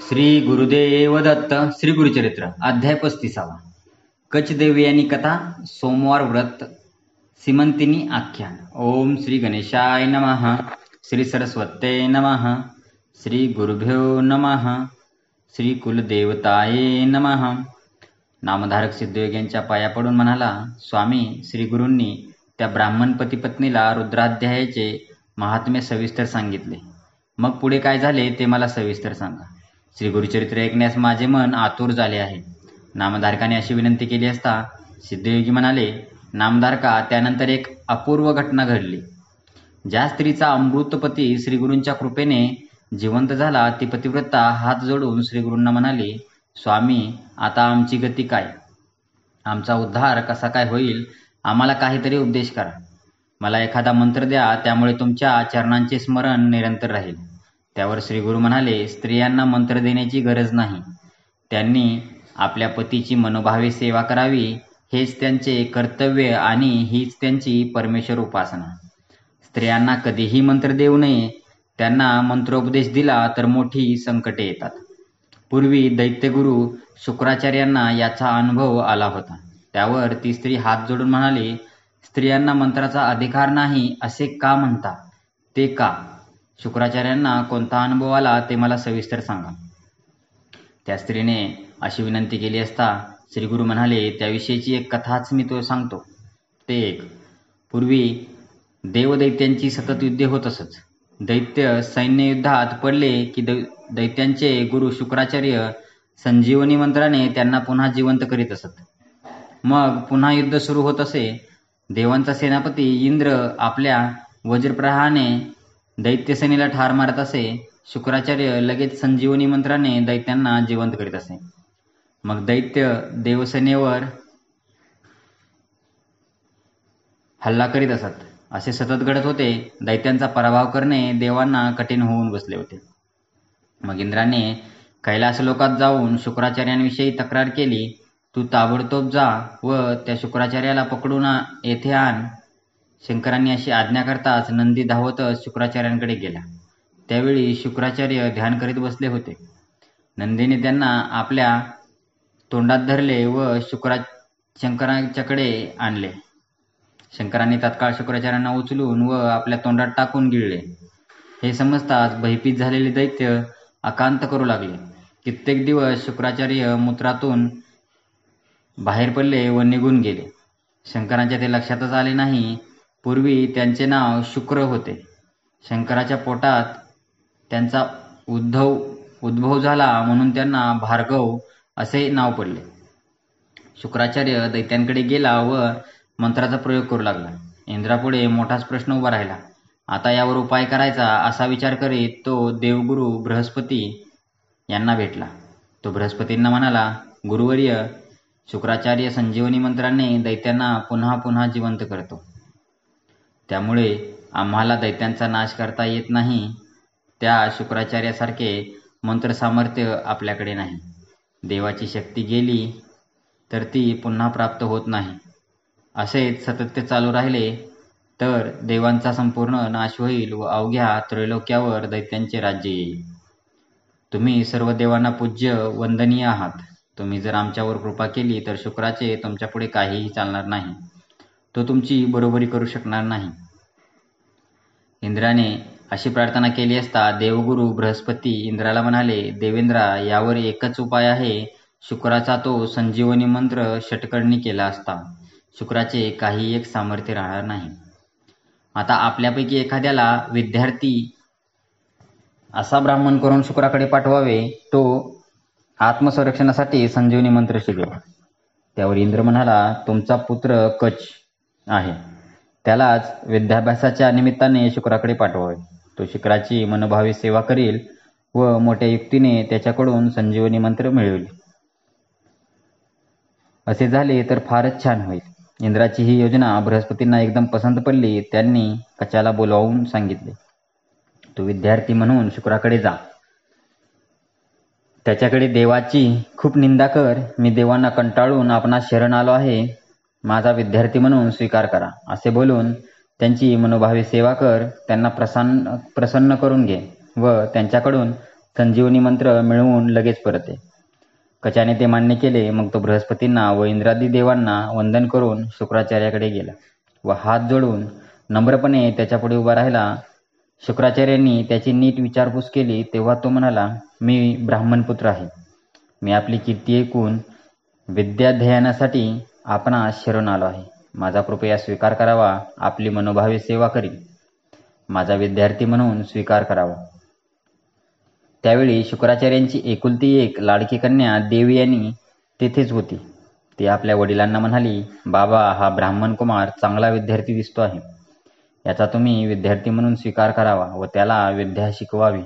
श्री गुरुदेव दत्त. श्री गुरुचरित्र अध्याय 35. कचदेवयानी कथा. सोमवार व्रत. सीमंतिनी आख्यान. ओम श्री गणेशाय नमः. श्री सरस्वते नमः. श्री गुरुभ्यो नमः. श्री कुलदेवताये नमः. नामधारक सिद्धयोग्यांच्या पाया पडून म्हणाला, स्वामी, श्री गुरूंनी त्या ब्राह्मण पतीपत्नीला रुद्राध्यायाचे महात्म्य सविस्तर सांगितले. मग पुढे काय झाले ते मला सविस्तर सांगा. श्री गुरुचरित्र ऐकण्यास माझे मन आतुर झाले आहे. नामधारकाने अशी विनंती केली असता सिद्धयोगी म्हणाले, नामधारका, त्यानंतर एक अपूर्व घटना घडली. ज्या स्त्रीचा अमृतपती श्रीगुरूंच्या कृपेने जिवंत झाला ती पतिव्रता हात जोडून श्रीगुरूंना म्हणाली, स्वामी, आता आमची गती काय? आमचा उद्धार कसा काय होईल? आम्हाला काहीतरी उपदेश करा. मला एखादा मंत्र द्या, त्यामुळे तुमच्या चरणांचे स्मरण निरंतर राहील. त्यावर श्रीगुरू म्हणाले, स्त्रियांना मंत्र देण्याची गरज नाही. त्यांनी आपल्या पतीची मनोभावे सेवा करावी, हेच त्यांचे कर्तव्य आणि हीच त्यांची परमेश्वर उपासना. स्त्रियांना कधीही मंत्र देऊ नये. त्यांना मंत्रोपदेश दिला तर मोठी संकटे येतात. पूर्वी दैत्यगुरु शुक्राचार्यांना याचा अनुभव आला होता. त्यावर ती स्त्री हात जोडून म्हणाली, स्त्रियांना मंत्राचा अधिकार नाही असे का म्हणता? ते का? शुक्राचार्यांना कोणता अनुभव आला ते मला सविस्तर सांगा. त्या स्त्रीने अशी विनंती केली असता श्रीगुरू म्हणाले, त्याविषयीची एक कथाच मी तो सांगतो. ते एक. पूर्वी देवदैत्यांची सतत युद्धे होत असत. दैत्य सैन्य युद्धात पडले की दैत्यांचे गुरु शुक्राचार्य संजीवनी मंत्राने त्यांना पुन्हा जिवंत करीत असत. मग पुन्हा युद्ध सुरू होत असे. देवांचा सेनापती इंद्र आपल्या वज्रप्रहाराने दैत्यसेनेला ठार मारत असे. शुक्राचार्य लगेच संजीवनी मंत्राने दैत्यांना जिवंत करीत असे. मग दैत्य देवसेनेवर हल्ला करीत असत. असे सतत घडत होते. दैत्यांचा पराभव करणे देवांना कठीण होऊन बसले होते. मग इंद्राने कैलास लोकात जाऊन शुक्राचार्यांविषयी तक्रार केली. तू ताबडतोब जा व त्या शुक्राचार्याला पकडून येथे आण. शंकरांनी अशी आज्ञा करताच नंदी धावतच शुक्राचार्यांकडे गेला. त्यावेळी शुक्राचार्य ध्यान करीत बसले होते. नंदीने त्यांना आपल्या तोंडात धरले व शंकरांच्याकडे आणले. शंकरांनी तत्काळ शुक्राचार्यांना उचलून व आपल्या तोंडात टाकून गिळले. हे समजताच भयभीत झालेले दैत्य आकांत करू लागले. कित्येक दिवस शुक्राचार्य मूत्रातून बाहेर पडले व निघून गेले. शंकरांच्या ते लक्षातच आले नाही. पूर्वी त्यांचे नाव शुक्र होते. शंकराच्या पोटात त्यांचा उद्भव झाला म्हणून त्यांना भार्गव असे नाव पडले. शुक्राचार्य दैत्यांकडे गेला व मंत्राचा प्रयोग करू लागला. इंद्रापुढे मोठाच प्रश्न उभा राहिला. आता यावर उपाय करायचा असा विचार करीत तो देवगुरु बृहस्पती यांना भेटला. तो बृहस्पतींना म्हणाला, गुरुवर्य, शुक्राचार्य संजीवनी मंत्राने दैत्यांना पुन्हा पुन्हा जिवंत करतो. त्यामुळे आम्हाला दैत्यांचा नाश करता येत नाही. त्या शुक्राचार्यासारखे मंत्र सामर्थ्य आपल्याकडे नाही. देवाची शक्ती गेली तर ती पुन्हा प्राप्त होत नाही. असेच सतत ते चालू राहिले तर देवांचा संपूर्ण नाश होईल व अवघ्या त्रैलोक्यावर दैत्यांचे राज्य येईल. तुम्ही सर्व देवांना पूज्य वंदनीय आहात. तुम्ही जर आमच्यावर कृपा केली तर शुक्राचे तुमच्यापुढे काहीही चालणार नाही. तो तुमची बरोबरी करू शकणार नाही. इंद्राने अशी प्रार्थना केली असता देवगुरु बृहस्पती इंद्राला म्हणाले, देवेंद्रा, यावर एकच उपाय आहे. शुक्राचा तो संजीवनी मंत्र षटकर्णी केला असता शुक्राचे काही एक सामर्थ्य राहणार नाही. आता आपल्यापैकी एखाद्याला विद्यार्थी असा ब्राह्मण करून शुक्राकडे पाठवावे. तो आत्मसंरक्षणासाठी संजीवनी मंत्र शिकेल. त्यावर इंद्र म्हणाला, तुमचा पुत्र कच आहे. त्यालाच विद्याभ्यासाच्या निमित्ताने शुक्राकडे पाठवावे. तो शुक्राची मनोभावे सेवा करील व मोठ्या युक्तीने त्याच्याकडून संजीवनी मंत्र मिळवेल. असे झाले तर फारच छान होईल. इंद्राची ही योजना बृहस्पतींना एकदम पसंत पडली. त्यांनी कचाला बोलावून सांगितले, तू विद्यार्थी म्हणून शुक्राकडे जा. त्याच्याकडे देवाची खूप निंदा कर. मी देवांना कंटाळून आपणास शरण आलो आहे. माझा विद्यार्थी म्हणून स्वीकार करा. असे बोलून त्यांची मनोभावे सेवा कर. त्यांना प्रसन्न करून घे व त्यांच्याकडून संजीवनी मंत्र मिळवून लगेच परते. कचाने ते मान्य केले. मग तो बृहस्पतींना व इंद्रादी देवांना वंदन करून शुक्राचार्याकडे गेला व हात जोडून नम्रपणे त्याच्यापुढे उभा राहिला. शुक्राचार्यांनी त्याची नीट विचारपूस केली तेव्हा तो म्हणाला, मी ब्राह्मणपुत्र आहे. मी आपली कीर्ती ऐकून विद्याध्ययनासाठी आपणास शरण आलो आहे. माझा कृपया स्वीकार करावा. आपली मनोभावे सेवा करीन. माझा विद्यार्थी म्हणून स्वीकार करावा. त्यावेळी शुक्राचार्यांची एकुलती एक लाडकी कन्या देवयानी तेथेच होती. ती आपल्या वडिलांना म्हणाली, बाबा, हा ब्राह्मण कुमार चांगला विद्यार्थी दिसतो आहे. याचा तुम्ही विद्यार्थी म्हणून स्वीकार करावा व त्याला विद्या शिकवावी.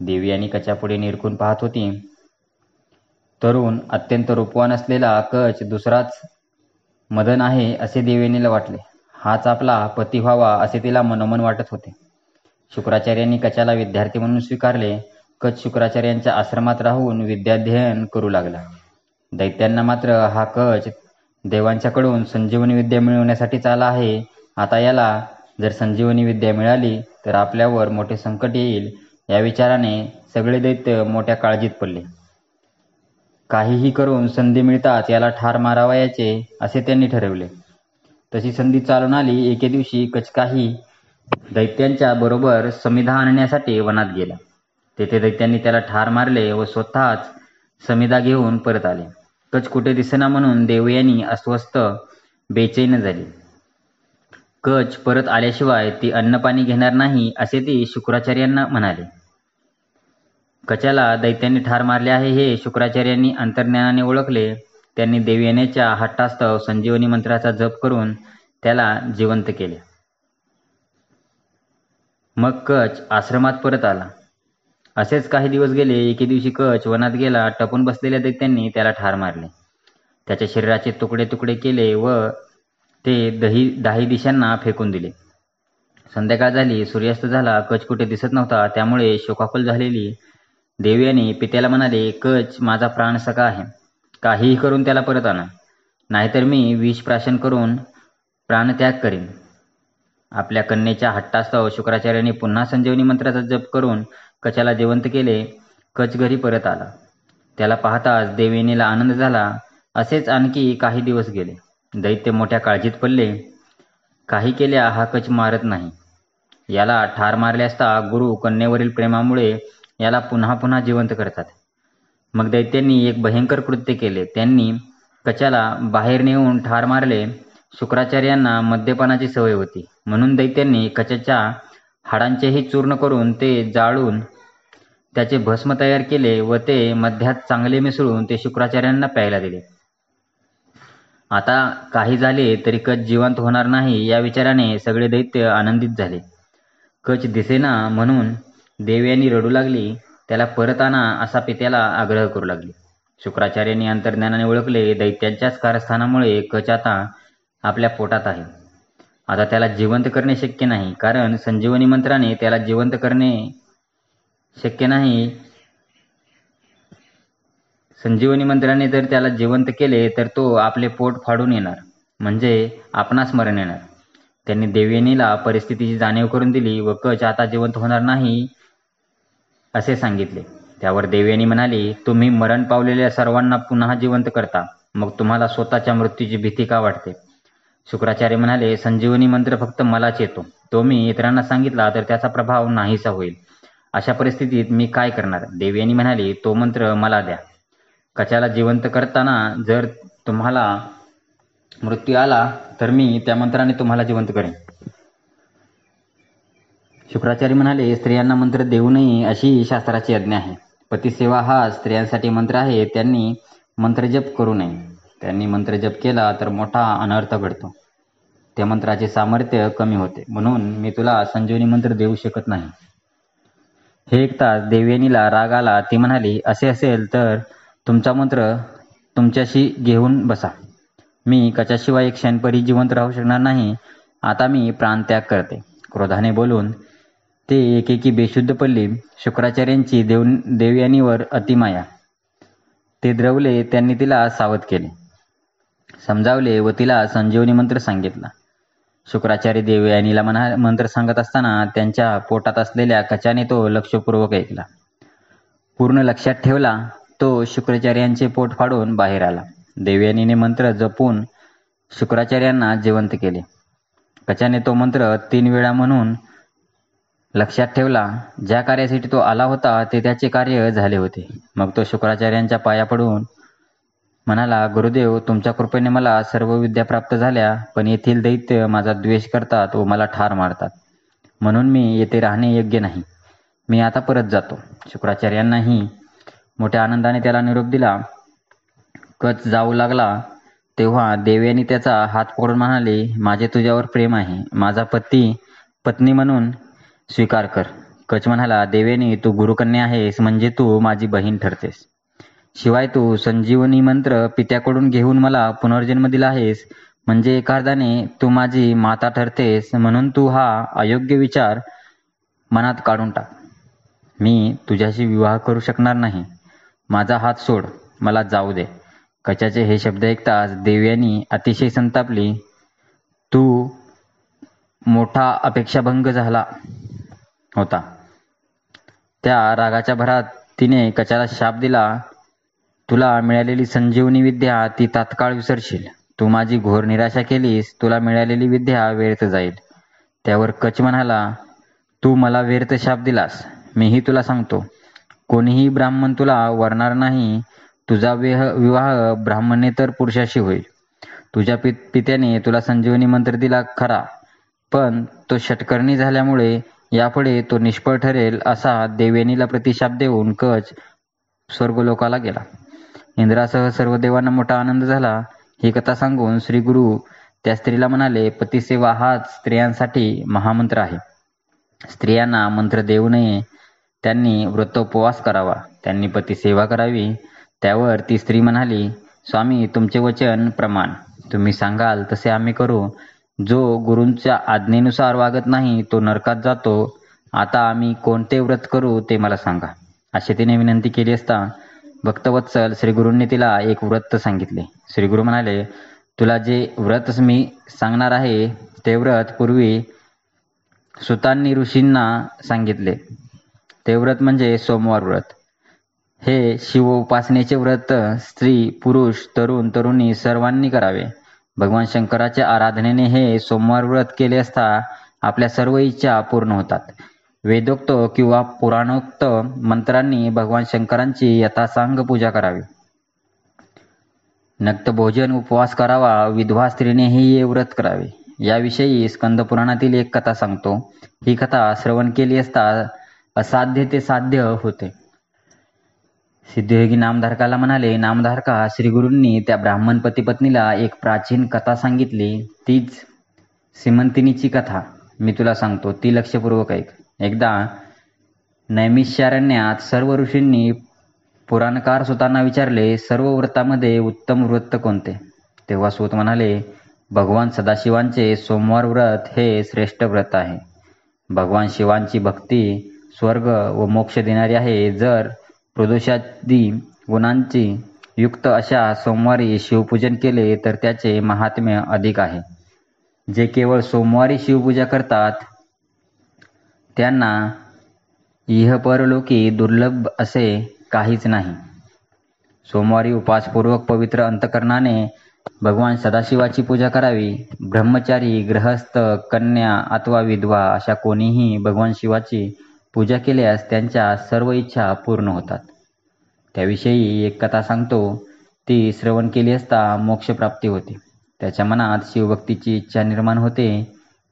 देवयानी कचापुढे निरखून पाहत होती. तरुण अत्यंत रूपवान असलेला कच दुसराच मदन आहे असे देवयानीला वाटले. हाच आपला पती व्हावा असे तिला मनोमन वाटत होते. शुक्राचार्यांनी कचाला विद्यार्थी म्हणून स्वीकारले. कच शुक्राचार्यांच्या आश्रमात राहून विद्याध्ययन करू लागला. दैत्यांना मात्र हा कच देवांच्याकडून संजीवनी विद्या मिळवण्यासाठीच आला आहे. आता याला जर संजीवनी विद्या मिळाली तर आपल्यावर मोठे संकट येईल या विचाराने सगळे दैत्य मोठ्या काळजीत पडले. काहीही करून संधी मिळताच याला ठार मारावयाचे असे त्यांनी ठरवले. तशी संधी चालून आली. एके दिवशी कच काही दैत्यांच्या बरोबर समिधा आणण्यासाठी वनात गेला. तेथे दैत्यांनी त्याला ठार मारले व स्वतःच समिधा घेऊन परत आले. कच कुठे दिसेना म्हणून देवयानी अस्वस्थ बेचैन झाली. कच परत आल्याशिवाय ती अन्नपाणी घेणार नाही असे ती शुक्राचार्यांना म्हणाले. कचाला दैत्यांनी ठार मारले आहे हे शुक्राचार्यांनी अंतर्ज्ञानाने ओळखले. त्यांनी देवयानीच्या हट्टास्तव संजीवनी मंत्राचा जप करून त्याला जिवंत केले. मग कच आश्रमात परत आला. असेच काही दिवस गेले. एके दिवशी कच वनात गेला. टपून बसलेल्या दैत्यांनी त्याला ठार मारले. त्याच्या शरीराचे तुकडे तुकडे केले व ते दाही दिशांना फेकून दिले. संध्याकाळ झाली. सूर्यास्त झाला. कच कुठे दिसत नव्हता. त्यामुळे शोकाकुल झालेली देवयानी पित्याला म्हणाले, कच माझा प्राणसखा आहे. काहीही करून त्याला परत आणा, नाहीतर मी विष प्राशन करून प्राणत्याग करीन. आपल्या कन्येच्या हट्टास्तव शुक्राचार्यांनी पुन्हा संजीवनी मंत्राचा जप करून कचाला जिवंत केले. कच घरी परत आला. त्याला पाहताच देवयानीला आनंद झाला. असेच आणखी काही दिवस गेले. दैत्य मोठ्या काळजीत पडले. काही केल्या हा कच मारत नाही. याला ठार मारले असता गुरु कन्येवरील प्रेमामुळे याला पुन्हा पुन्हा जिवंत करतात. मग दैत्यांनी एक भयंकर कृत्य केले. त्यांनी कचाला बाहेर नेऊन ठार मारले. शुक्राचार्यांना मद्यपानाची सवय होती म्हणून दैत्यांनी कचाच्या हाडांचेही चूर्ण करून ते जाळून त्याचे भस्म तयार केले व ते मद्यात चांगले मिसळून ते शुक्राचार्यांना प्यायला दिले. आता काही झाले तरी कच जिवंत होणार नाही या विचाराने सगळे दैत्य आनंदित झाले. कच दिसेना म्हणून देवयानी रडू लागली. त्याला परत आणा असा पित्याला आग्रह करू लागली. शुक्राचार्यांनी अंतर्ज्ञानाने ओळखले, दैत्यांच्याच कारस्थानामुळे कच आता आपल्या पोटात आहे. आता त्याला जिवंत करणे शक्य नाही, कारण संजीवनी मंत्राने त्याला जिवंत करणे शक्य नाही. संजीवनी मंत्राने जर त्याला जिवंत केले तर तो आपले पोट फाडून येणार, म्हणजे आपणास मरण येणार. त्यांनी देवयानीला परिस्थितीची जाणीव करून दिली व कच आता जिवंत होणार नाही असे सांगितले. त्यावर देवयानी म्हणाली, तुम्ही मरण पावलेल्या सर्वांना पुन्हा जिवंत करता, मग तुम्हाला स्वतःच्या मृत्यूची भीती का वाटते? शुक्राचार्य म्हणाले, संजीवनी मंत्र फक्त मलाच येतो. तो मी इतरांना सांगितला तर त्याचा प्रभाव नाहीसा होईल. अशा परिस्थितीत मी काय करणार? देवयानी म्हणाली, तो मंत्र मला द्या. कचाला जिवंत करताना जर तुम्हाला मृत्यू आला तर मी त्या मंत्राने तुम्हाला जिवंत करेन. शुक्राचार्य म्हणाले, स्त्रियांना मंत्र देऊ नये अशी शास्त्राची आज्ञा आहे. पतिसेवा हा स्त्रियांसाठी मंत्र आहे. त्यांनी मंत्रजप करू नये. त्यांनी मंत्रजप केला तर मोठा अनर्थ घडतो. त्या मंत्राचे सामर्थ्य कमी होते. म्हणून मी तुला संजीवनी मंत्र देऊ शकत नाही. हे ऐकताच देवयानीला राग आला. ती म्हणाली, असे असेल तर तुमचा मंत्र तुमच्याशी घेऊन बसा. मी कचाशिवाय एक क्षणपरी जिवंत राहू शकणार नाही. आता मी प्राणत्याग करते. क्रोधाने बोलून ते एकेकी बेशुद्ध पडली. शुक्राचार्यांची देवयानीवर अतिमाया. ते द्रवले. त्यांनी तिला सावध केले, समजावले व तिला संजीवनी मंत्र सांगितला. शुक्राचार्य देवयानीला मंत्र सांगत असताना त्यांच्या पोटात असलेल्या कचाने तो लक्षपूर्वक ऐकला. पूर्ण लक्षात ठेवला, तो शुक्राचार्यांचे पोट फाडून बाहेर आला. देवयानीने मंत्र जपून शुक्राचार्यांना जिवंत केले. कचाने तो मंत्र 3 वेळा म्हणून लक्षात ठेवला. ज्या कार्यासाठी तो आला होता ते त्याचे कार्य झाले होते. मग तो शुक्राचार्यांच्या पाया पडून म्हणाला, गुरुदेव, तुमच्या कृपेने मला सर्व विद्या प्राप्त झाल्या, पण येथील दैत्य माझा द्वेष करतात व मला ठार मारतात. म्हणून मी येथे राहणे योग्य नाही. मी आता परत जातो. शुक्राचार्यांनाही मोठ्या आनंदाने त्याला निरोप दिला. कच जाऊ लागला तेव्हा देवयानी त्याचा हात पकडून म्हणाले, माझे तुझ्यावर प्रेम आहे. माझा पत्नी म्हणून स्वीकार कर. कच म्हणाला, देवयानी, तू गुरुकन्या आहेस म्हणजे तू माझी बहीण ठरतेस. शिवाय तू संजीवनी मंत्र पित्याकडून घेऊन मला पुनर्जन्म दिला आहेस म्हणजे एका अर्थाने तू माझी माता ठरतेस. म्हणून तू हा अयोग्य विचार मनात काढून टाक. मी तुझ्याशी विवाह करू शकणार नाही. माझा हात सोड, मला जाऊ दे. कचाचे हे शब्द ऐकताच देवयानी अतिशय संतापली. तू मोठा अपेक्षाभंग झाला होता. त्या रागाच्या भरात तिने कचाला शाप दिला. तुला मिळालेली संजीवनी विद्या ती तात्काळ विसरशील. तू माझी घोर निराशा केलीस, तुला मिळालेली विद्या व्यर्थ जाईल. त्यावर कच म्हणाला, तू मला व्यर्थ शाप दिलास. मीही तुला सांगतो, कोणीही ब्राह्मण तुला वरणार नाही. तुझा विवाह ब्राह्मणेतर पुरुषाशी होईल. तुझ्या पित्याने तुला संजीवनी मंत्र दिला खरा, पण तो षटकर्णी झाल्यामुळे यापुढे तो निष्फळ ठरेल. असा देवयानीला प्रतिशाप देऊन कच स्वर्गलोकाला गेला. इंद्रासह सर्व देवांना मोठा आनंद झाला. ही कथा सांगून श्री गुरु त्या स्त्रीला म्हणाले, पतिसेवा हाच स्त्रियांसाठी महामंत्र आहे. स्त्रियांना मंत्र देऊ नये. त्यांनी व्रतोपवास करावा. त्यांनी पतिसेवा करावी. त्यावर ती स्त्री म्हणाली, स्वामी, तुमचे वचन प्रमाण. तुम्ही सांगाल तसे आम्ही करू. जो गुरूंच्या आज्ञेनुसार वागत नाही तो नरकात जातो. आता आम्ही कोणते व्रत करू ते मला सांगा. अशी तिने विनंती केली असता भक्तवत्सल श्रीगुरूंनी तिला एक व्रत सांगितले. श्रीगुरू म्हणाले, तुला जे व्रत मी सांगणार आहे ते व्रत पूर्वी सुतांनी ऋषींना सांगितले. ते व्रत म्हणजे सोमवार व्रत. हे शिव उपासनेचे व्रत स्त्री, पुरुष, तरुण, तरुणी सर्वांनी करावे. भगवान शंकराच्या आराधनेने हे सोमवार व्रत केले असता आपल्या सर्व इच्छा पूर्ण होतात. वेदोक्त किंवा पुराणोक्त मंत्रांनी भगवान शंकरांची यथासांग पूजा करावी. नक्त भोजन उपवास करावा. विधवा स्त्रीनेही हे व्रत करावे. याविषयी स्कंद पुराणातील एक कथा सांगतो. ही कथा श्रवण केली असता असाध्य ते साध्य होते. सिद्धयोगी नामधारकाला म्हणाले, नामधारका, श्रीगुरूंनी त्या ब्राह्मण पतीपत्नीला एक प्राचीन कथा सांगितली. तीच सीमंतिनीची कथा मी तुला सांगतो, ती लक्षपूर्वक ऐक. एकदा नैमिषारण्यात सर्व ऋषींनी पुराणकार सुतांना विचारले, सर्व व्रतामध्ये उत्तम व्रत कोणते? तेव्हा सूत म्हणाले, भगवान सदाशिवांचे सोमवार व्रत हे श्रेष्ठ व्रत आहे. भगवान शिवांची भक्ती स्वर्ग व मोक्ष देणारी आहे. जर प्रदोषादी गुणांची युक्त अशा सोमवारी शिवपूजन केले तर त्याचे महात्म्य अधिक आहे. जे केवळ सोमवारी शिवपूजा करतात त्यांना इहपरलोकी दुर्लभ असे काहीच नाही. सोमवारी उपासपूर्वक पवित्र अंतकरणाने भगवान सदाशिवाची पूजा करावी. ब्रह्मचारी, गृहस्थ, कन्या अथवा विधवा अशा कोणीही भगवान शिवाची पूजा केल्यास त्यांच्या सर्व इच्छा पूर्ण होतात. त्याविषयी एक कथा सांगतो. ती श्रवण केली असता मोक्षप्राप्ती होते. त्याच्या मनात शिवभक्तीची इच्छा निर्माण होते.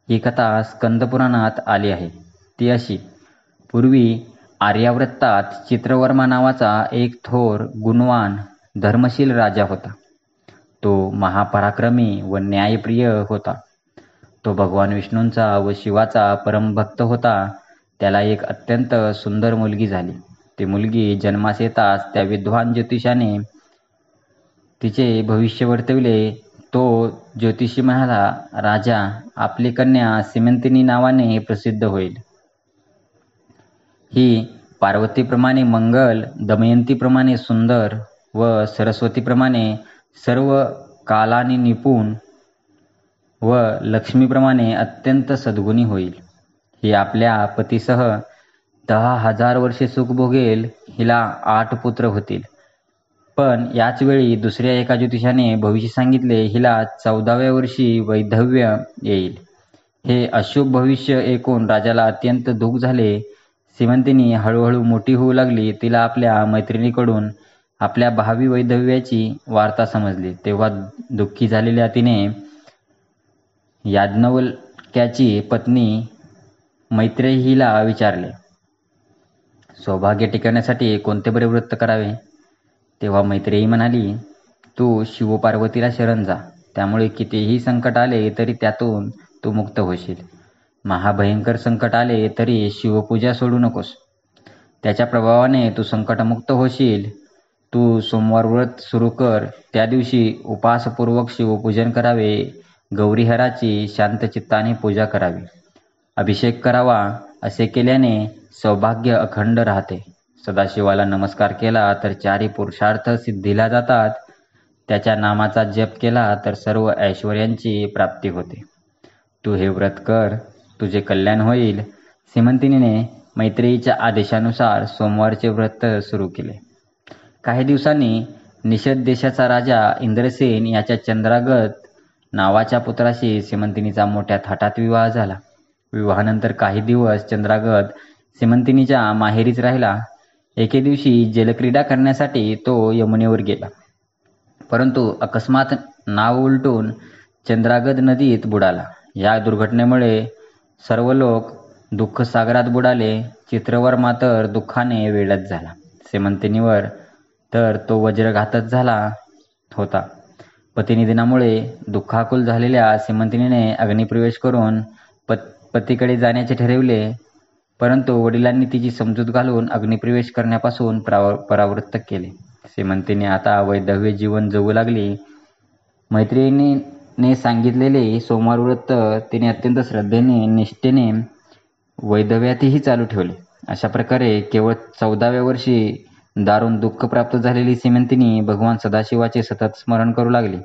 ही कथा स्कंदपुराणात आली आहे. ती अशी: पूर्वी आर्यावर्तात चित्रवर्मा नावाचा एक थोर, गुणवान, धर्मशील राजा होता. तो महापराक्रमी व न्यायप्रिय होता. तो भगवान विष्णूंचा व शिवाचा परमभक्त होता. त्याला एक अत्यंत सुंदर मुलगी झाली. ती मुलगी जन्मास येताच त्या विद्वान ज्योतिषाने तिचे भविष्य वर्तविले. तो ज्योतिषी म्हणाला, राजा, आपली कन्या सीमंतिनी नावाने प्रसिद्ध होईल. ही पार्वतीप्रमाणे मंगल, दमयंतीप्रमाणे सुंदर व सरस्वतीप्रमाणे सर्व कालाने निपुण व लक्ष्मीप्रमाणे अत्यंत सद्गुणी होईल. ही आपल्या पतीसह 10,000 वर्षे सुख भोगेल, हिला 8 पुत्र होतील. पण याच वेळी दुसऱ्या एका ज्योतिषाने भविष्य सांगितले, हिला 14व्या वर्षी वैधव्य येईल. हे अशुभ भविष्य ऐकून राजाला अत्यंत दुःख झाले. सीमंतिनी हळूहळू मोठी होऊ लागली. तिला आपल्या मैत्रिणीकडून आपल्या भावी वैधव्याची वार्ता समजली. तेव्हा दुःखी झालेल्या तिने याज्ञवल्क्याची पत्नी मैत्रेयी हिला विचारले, सौभाग्य टिकवण्यासाठी कोणते बरे व्रत करावे? तेव्हा मैत्रेयी म्हणाली, तू शिवपार्वतीला शरण जा. त्यामुळे कितीही संकट आले तरी त्यातून तू मुक्त होशील. महाभयंकर संकट आले तरी शिवपूजा सोडू नकोस. त्याच्या प्रभावाने तू संकटमुक्त होशील. तू सोमवार व्रत सुरू कर. त्या दिवशी उपासपूर्वक शिवपूजन करावे. गौरीहराची शांत चित्ताने पूजा करावी. अभिषेक करावा. असे केल्याने सौभाग्य अखंड राहते. सदाशिवाला नमस्कार केला तर 4ही पुरुषार्थ सिद्धीला जातात. त्याच्या नामाचा जप केला तर सर्व ऐश्वर्यांची प्राप्ती होते. तू हे व्रत कर, तुझे कल्याण होईल. सीमंतिनीने मैत्रेयीच्या आदेशानुसार सोमवारचे व्रत सुरू केले. काही दिवसांनी निषद देशाचा राजा इंद्रसेन याच्या चंद्रागत नावाच्या पुत्राशी सीमंतिनीचा मोठ्या थाटात विवाह झाला. विवाहानंतर काही दिवस चंद्रागत सीमंतिनीच्या माहेरीच राहिला. एके दिवशी जलक्रीडा करण्यासाठी तो यमुनेवर गेला. परंतु अकस्मात नाव उलटून चंद्रागत नदीत बुडाला. या दुर्घटनेमुळे सर्व लोक दुःखसागरात बुडाले. चित्रवर मात्र दुःखाने वेढत झाला. सीमंतिनीवर तर तो वज्रघातच झाला होता. पतिनिधनामुळे दुःखाकुल झालेल्या सीमंतिनीने अग्निप्रवेश करून पतीकडे जाण्याचे ठरविले. परंतु वडिलांनी तिची समजूत घालून अग्निप्रवेश करण्यापासून परावृत्त केले. सीमंतिनी आता वैधव्य जीवन जगू लागली. मैत्रिणीने सांगितलेले सोमवार व्रत तिने अत्यंत श्रद्धेने निष्ठेने वैधव्यातही चालू ठेवले. अशा प्रकारे केवळ 14व्या वर्षी दारुण दुःख प्राप्त झालेली सीमंतिनी भगवान सदाशिवाचे सतत स्मरण करू लागली.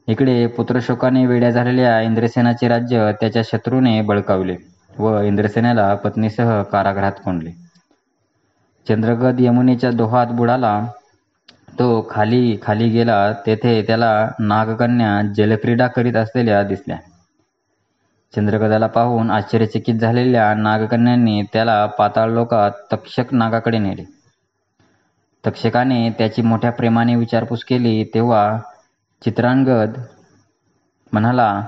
इकडे पुत्रशोकाने वेड्या झालेल्या इंद्रसेनाचे राज्य त्याच्या शत्रूने बळकावले व इंद्रसेनाला पत्नीसह कारागृहात कोंडले. चंद्रगत यमुनेच्या दोहात बुडाला. तो खाली खाली गेला. तेथे त्याला नागकन्या जलक्रीडा करीत असलेल्या दिसल्या. चंद्रगताला पाहून आश्चर्यचकित झालेल्या नागकन्यांनी त्याला पाताळलोकात तक्षक नागाकडे नेले. तक्षकाने त्याची मोठ्या प्रेमाने विचारपूस केली. तेव्हा चित्रांगद म्हणाला,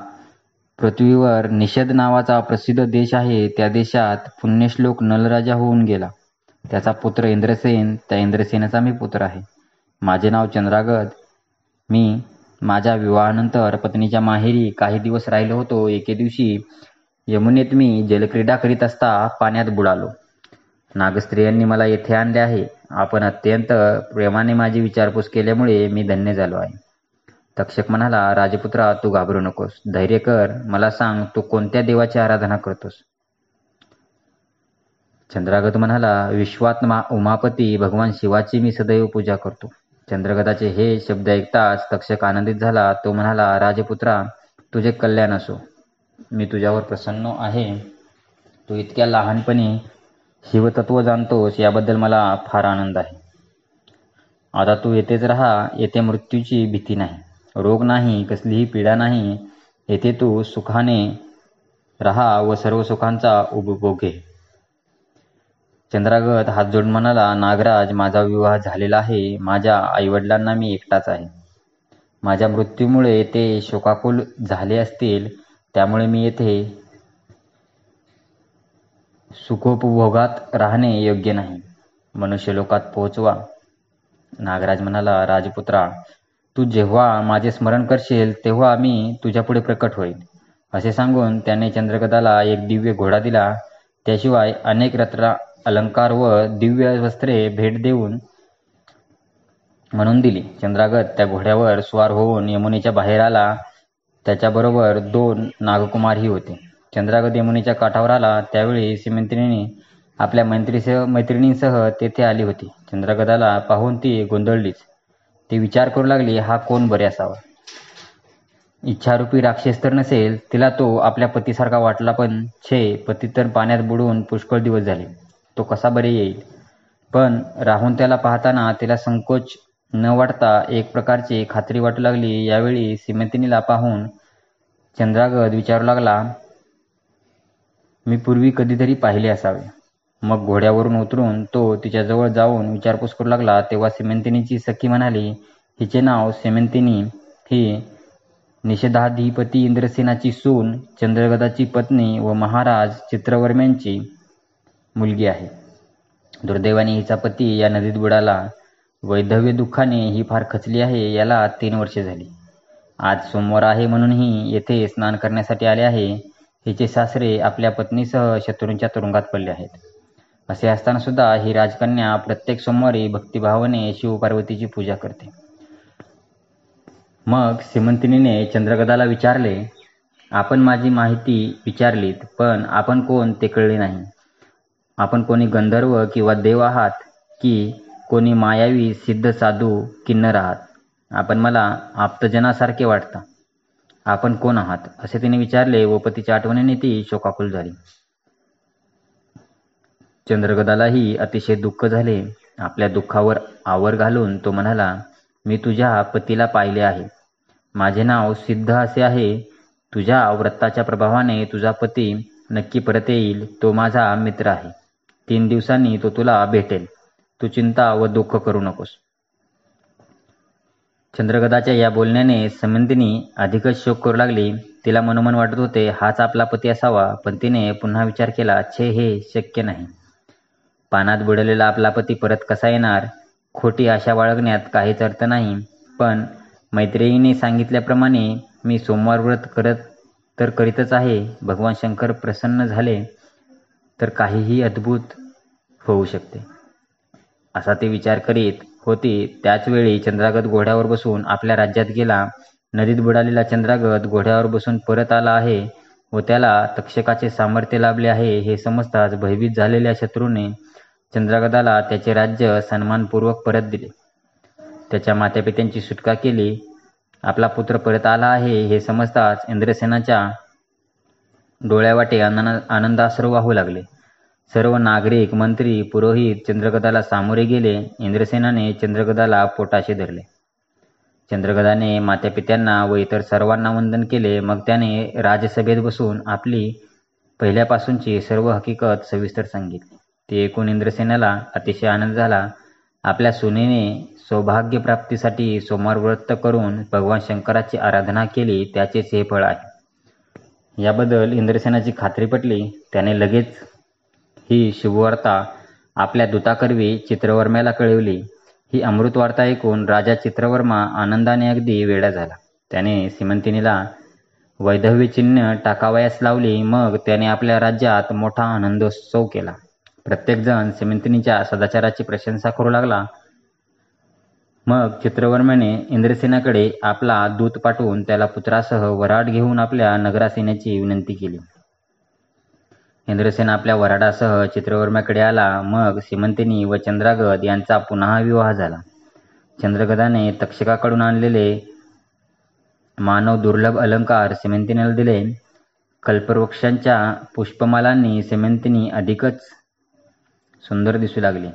पृथ्वीवर निषद नावाचा प्रसिद्ध देश आहे. त्या देशात पुण्यश्लोक नलराजा होऊन गेला. त्याचा पुत्र इंद्रसेन. त्या इंद्रसेनाचा मी पुत्र आहे. माझे नाव चंद्रागत. मी माझ्या विवाहानंतर पत्नीच्या माहेरी काही दिवस राहिलो होतो. एके दिवशी यमुनेत मी जलक्रीडा करीत असता पाण्यात बुडालो. नागस्त्रियांनी मला येथे आणले आहे. आपण अत्यंत प्रेमाने माझी विचारपूस केल्यामुळे मी धन्य झालो आहे. तक्षक म्हणाला, राजपुत्रा, तू घाबरू नकोस. धैर्य कर. मला सांग, तू कोणत्या देवाची आराधना करतोस? चंद्रागत म्हणाला, विश्वात्मा उमापती भगवान शिवाची मी सदैव पूजा करतो. चंद्रगताचे हे शब्द ऐकताच तक्षक आनंदित झाला. तो म्हणाला, राजपुत्रा, तुझे कल्याण असो. मी तुझ्यावर प्रसन्न आहे. तू इतक्या लहानपणी शिवतत्व जाणतोस याबद्दल मला फार आनंद आहे. आता तू येथेच राहा. येथे मृत्यूची भीती नाही, रोग नाही, कसलीही पीडा नाही. येथे तू सुखाने राहा व सर्व सुखांचा उपभोग घे. चंद्रागत हात जोडून म्हणाला, नागराज, माझा विवाह झालेला आहे. माझ्या आईवडिलांना मी एकटाच आहे. माझ्या मृत्यूमुळे ते शोकाकुल झाले असतील. त्यामुळे मी येथे सुखोपभोगात राहणे योग्य नाही. मनुष्यलोकात पोहोचवा. नागराज म्हणाला, राजपुत्रा, तू जेव्हा माझे स्मरण करशील तेव्हा मी तुझ्यापुढे प्रकट होईल. असे सांगून त्याने चंद्रगताला एक दिव्य घोडा दिला. त्याशिवाय अनेक रत्न अलंकार व दिव्य वस्त्रे भेट देऊन म्हणून दिली. चंद्रागत त्या घोड्यावर स्वार होऊन यमुनेच्या बाहेर आला. त्याच्याबरोबर 2 नागकुमारही होते. चंद्रागत यमुनेच्या काठावर आला त्यावेळी सीमंतिनी आपल्या मैत्रिणींसह तेथे आली होती. चंद्रगताला पाहून ती गोंधळलीच. ती विचार करू लागली, हा कोण बरे असावा? इच्छारूपी राक्षस तर नसेल. तिला तो आपल्या पतीसारखा वाटला. पण पती तर पाण्यात बुडून पुष्कळ दिवस झाले. तो कसा बरे येईल. पण राहून त्याला पाहताना तिला संकोच न वाटता एक प्रकारची खात्री वाटू लागली. यावेळी सिमंतिनीला पाहून चंद्रागद विचारू लागला, मी पूर्वी कधीतरी पाहिले असावे. मग घोड्यावरून उतरून तो तिच्याजवळ जाऊन विचारपूस करू लागला. तेव्हा सिमंतिनीची सखी म्हणाली, हिचे नाव सिमंतिनी, ही निषधाधिपती इंद्रसेनाची सून, चंद्रगदाची पत्नी व महाराज चित्रवर्म्यांची मुलगी आहे. दुर्दैवाने हिचा पती या नदीत बुडाला. वैधव्य दुःखाने ही फार खचली आहे. याला 3 वर्षे झाली. आज सोमवार आहे म्हणूनही येथे स्नान करण्यासाठी आले आहे. हिचे सासरे आपल्या पत्नीसह शत्रूंच्या तुरुंगात पडले आहेत. असे असताना सुद्धा ही राजकन्या प्रत्येक सोमवारी भक्तिभावाने शिवपार्वतीची पूजा करते. मग सिमंतिनीने चंद्रगदाला विचारले, आपण माझी माहिती विचारलीत, पण आपण कोण ते कळले नाही. आपण कोणी गंधर्व किंवा देव आहात की कोणी मायावी सिद्ध साधू किन्नर आहात? आपण मला आप्तजनासारखे वाटता. आपण कोण आहात असे तिने विचारले व पतीच्या आठवणीने ती शोकाकुल झाली. चंद्रगदालाही अतिशय दुःख झाले. आपल्या दुःखावर आवर घालून तो म्हणाला, मी तुझ्या पतीला पाहिले आहे. माझे नाव सिद्ध असे आहे. तुझ्या व्रताच्या प्रभावाने तुझा पती नक्की परत येईल. तो माझा मित्र आहे. 3 दिवसांनी तो तुला भेटेल. तू चिंता व दुःख करू नकोस. चंद्रगदाच्या या बोलण्याने सिमंतिनी अधिकच शोक करू लागली. तिला मनोमन वाटत होते, हाच आपला पती असावा. पण तिने पुन्हा विचार केला, छे, हे शक्य नाही. पाण्यात बुडलेला आपला पती परत कसा येणार? खोटी आशा बाळगण्यात काहीच अर्थ नाही. पण मैत्रेयीने सांगितल्याप्रमाणे मी सोमवार व्रत करीतच आहे. भगवान शंकर प्रसन्न झाले तर काहीही अद्भुत होऊ शकते, असा ती विचार करीत होती. त्याच वेळी चंद्रागद घोड्यावर बसून आपल्या राज्यात गेला. नदीत बुडालेला चंद्रागद घोड्यावर बसून परत आला आहे व त्याला तक्षकाचे सामर्थ्य लाभले आहे हे समजताच भयभीत झालेल्या शत्रूने चंद्रगदाला त्याचे राज्य सन्मानपूर्वक परत दिले. त्याच्या मातापित्यांची सुटका केली. आपला पुत्र परत आला आहे हे समजताच इंद्रसेनाच्या डोळ्यावाटे आनंदाश्रू वाहू लागले. सर्व नागरिक, मंत्री, पुरोहित चंद्रगदाला सामोरे गेले. इंद्रसेनाने चंद्रगदाला पोटाशी धरले. चंद्रगदाने मातापित्यांना व इतर सर्वांना वंदन केले. मग त्याने राजसभेत बसून आपली पहिल्यापासूनची सर्व हकीकत सविस्तर सांगितली. ते ऐकून इंद्रसेनाला अतिशय आनंद झाला. आपल्या सुनेने सौभाग्य प्राप्तीसाठी सोमवार व्रत करून भगवान शंकराची आराधना केली, त्याचेच हे फळ आहे. याबद्दल इंद्रसेनाची खात्री पटली. त्याने लगेच ही शुभवार्ता आपल्या दूताकरवी चित्रवर्म्याला कळवली. ही अमृत वार्ता ऐकून राजा चित्रवर्मा आनंदाने अगदी वेडा झाला. त्याने सिमंतिनीला वैधव्य चिन्ह टाकावयास लावली. मग त्याने आपल्या राज्यात मोठा आनंदोत्सव केला. प्रत्येकजण सिमंतिनीच्या सदाचाराची प्रशंसा करू लागला. मग चित्रवर्म्याने इंद्रसेनाकडे आपला दूत पाठवून त्याला पुत्रासह वऱ्हाड घेऊन आपल्या नगरास येण्याची विनंती केली. इंद्रसेन आपल्या वऱ्हाडासह चित्रवर्म्याकडे आला. मग सिमंतिनी व चंद्रागद यांचा पुन्हा विवाह झाला. चंद्रगदाने तक्षकाकडून आणलेले मानव दुर्लभ अलंकार सिमंतिनीला दिले. कल्पवृक्षांच्या पुष्पमालांनी सिमंतिनी अधिकच सुंदर दिसू लागली.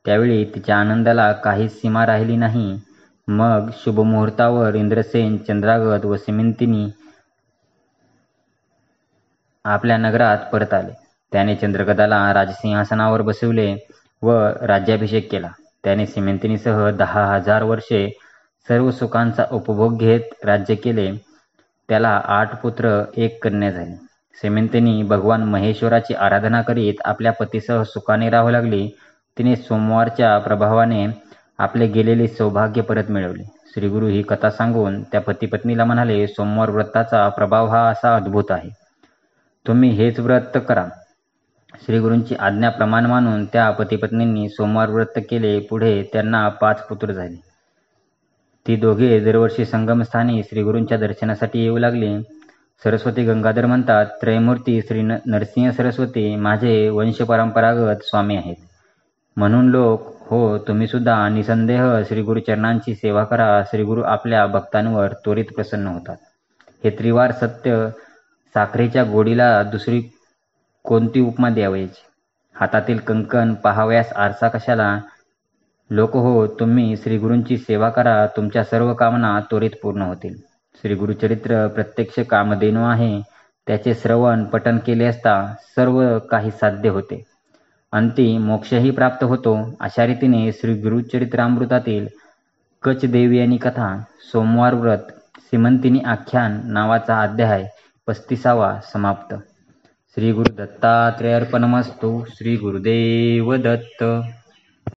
त्यावेळी तिच्या आनंदाला काहीच सीमा राहिली नाही. मग शुभमुहूर्तावर इंद्रसेन, चंद्रागद व सिमंतिनी आपल्या नगरात परत आले. त्याने चंद्रगदाला राजसिंहासनावर बसविले व राज्याभिषेक केला. त्याने सिमंतिनीसह 10,000 वर्षे सर्व सुखांचा उपभोग घेत राज्य केले. त्याला 8 पुत्र 1 कन्या झाली. सिमंतिनी भगवान महेश्वराची आराधना करीत आपल्या पतीसह सुखाने राहू लागली. तिने सोमवारच्या प्रभावाने आपले गेलेले सौभाग्य परत मिळवले. श्रीगुरु ही कथा सांगून त्या पतीपत्नीला म्हणाले, सोमवार व्रताचा प्रभाव हा असा अद्भुत आहे. तुम्ही हेच व्रत करा. श्रीगुरूंची आज्ञा प्रमाण मानून त्या पतीपत्नींनी सोमवार व्रत केले. पुढे त्यांना 5 पुत्र झाले. ती दोघे दरवर्षी संगमस्थानी श्रीगुरूंच्या दर्शनासाठी येऊ लागली. सरस्वती गंगाधर म्हणतात, त्रयमूर्ती श्री नरसिंह सरस्वती माझे वंशपरंपरागत स्वामी आहेत. म्हणून लोक, हो तुम्ही सुद्धा निसंदेह श्रीगुरु चरणांची सेवा करा. श्रीगुरु आपल्या भक्तांवर त्वरित प्रसन्न होतात. हे त्रिवार सत्य. साखरेच्या गोडीला दुसरी कोणती उपमा द्यावयाची? हातातील कंकण पाहावयास आरसा कशाला? लोक हो, तुम्ही श्रीगुरूंची सेवा करा, तुमच्या सर्व कामना त्वरित पूर्ण होतील. श्री गुरुचरित्र प्रत्यक्ष कामधेनू आहे. त्याचे श्रवण पठण केले असता सर्व काही साध्य होते. अंती मोक्षही प्राप्त होतो. अशा रीतीने श्री गुरुचरित्रामृतातील कचदेवयानी कथा, सोमवार व्रत, सीमंतिनी आख्यान नावाचा अध्याय 35वा समाप्त. श्री गुरु दत्तात्रेय अर्पणमस्तु. श्री गुरुदेव दत्त.